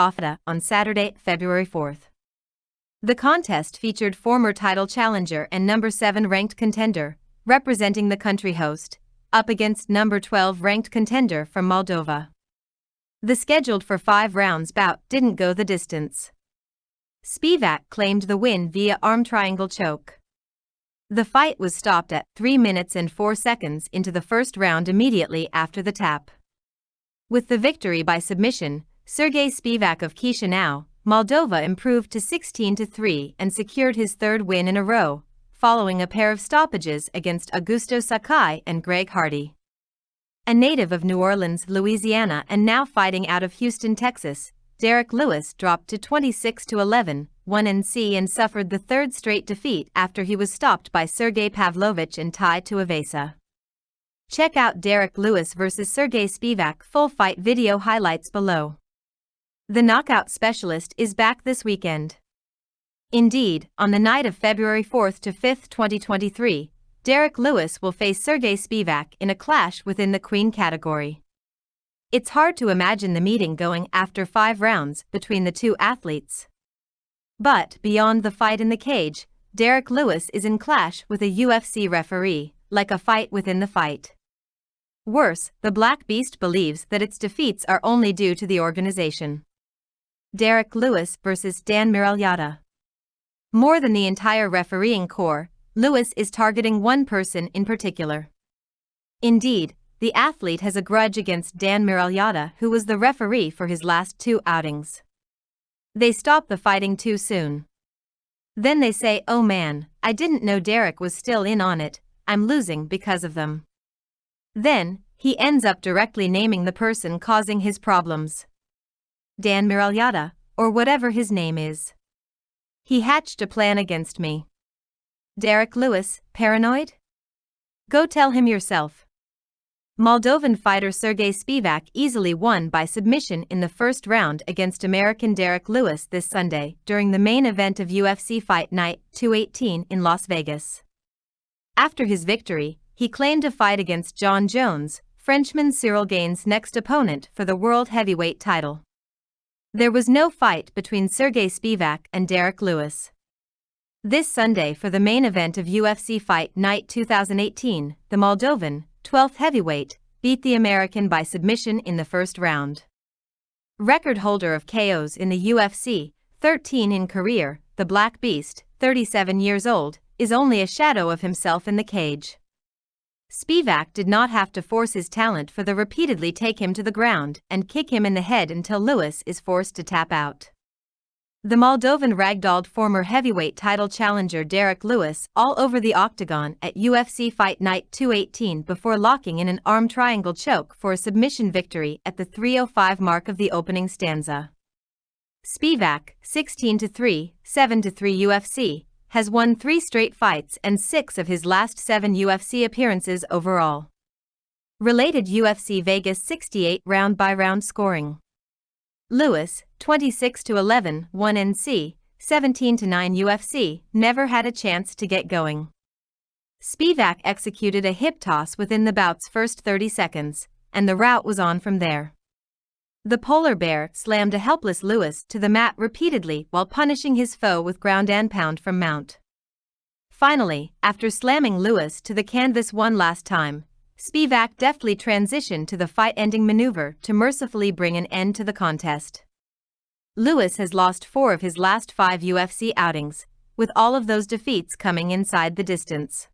OCTAGON on Saturday, February 4th. The contest featured former title challenger and number 7 ranked contender, representing the country host, up against number 12 ranked contender from Moldova. The scheduled for 5 rounds bout didn't go the distance. Spivak claimed the win via arm triangle choke. The fight was stopped at 3 minutes and 4 seconds into the first round immediately after the tap. With the victory by submission, Sergey Spivak of Chisinau, Moldova improved to 16-3 and secured his 3rd win in a row, following a pair of stoppages against Augusto Sakai and Greg Hardy. A native of New Orleans, Louisiana and now fighting out of Houston, Texas, Derrick Lewis dropped to 26-11, 1-C and suffered the 3rd straight defeat after he was stopped by Sergey Pavlovich and Tai Tuivasa. Check out Derrick Lewis vs Sergey Spivak full fight video highlights below. The knockout specialist is back this weekend. Indeed, on the night of February 4th to 5th, 2023, Derrick Lewis will face Sergey Spivak in a clash within the Queen category. It's hard to imagine the meeting going after 5 rounds between the two athletes. But beyond the fight in the cage, Derrick Lewis is in clash with a UFC referee, like a fight within the fight. Worse, the Black Beast believes that its defeats are only due to the organization. Derrick Lewis vs Dan Miragliotta. More than the entire refereeing corps, Lewis is targeting one person in particular. Indeed, the athlete has a grudge against Dan Miragliotta, who was the referee for his last 2 outings. They stop the fighting too soon. Then they say, "Oh man, I didn't know Derrick was still in on it, I'm losing because of them." Then, he ends up directly naming the person causing his problems. Dan Miragliotta, or whatever his name is. He hatched a plan against me. Derrick Lewis, paranoid? Go tell him yourself. Moldovan fighter Sergey Spivak easily won by submission in the first round against American Derrick Lewis this Sunday during the main event of UFC Fight Night 218 in Las Vegas. After his victory, he claimed a fight against John Jones, Frenchman Cyril Gaines's next opponent for the world heavyweight title. There was no fight between Sergey Spivak and Derrick Lewis. This Sunday for the main event of UFC Fight Night 2018, the Moldovan, 12th heavyweight, beat the American by submission in the first round. Record holder of KOs in the UFC, 13 in career, the Black Beast, 37 years old, is only a shadow of himself in the cage. Spivak did not have to force his talent for the repeatedly take him to the ground and kick him in the head until Lewis is forced to tap out. The Moldovan ragdolled former heavyweight title challenger Derrick Lewis all over the octagon at UFC Fight Night 218 before locking in an arm triangle choke for a submission victory at the 3:05 mark of the opening stanza. Spivak, 16-3, 7-3 UFC, has won 3 straight fights and 6 of his last 7 UFC appearances overall. Related UFC Vegas 68 round-by-round scoring. Lewis, 26-11, 1-C, 17-9 UFC, never had a chance to get going. Spivak executed a hip toss within the bout's first 30 seconds, and the rout was on from there. The polar bear slammed a helpless Lewis to the mat repeatedly while punishing his foe with ground and pound from mount. Finally, after slamming Lewis to the canvas one last time, Spivak deftly transitioned to the fight-ending maneuver to mercifully bring an end to the contest. Lewis has lost 4 of his last 5 UFC outings, with all of those defeats coming inside the distance.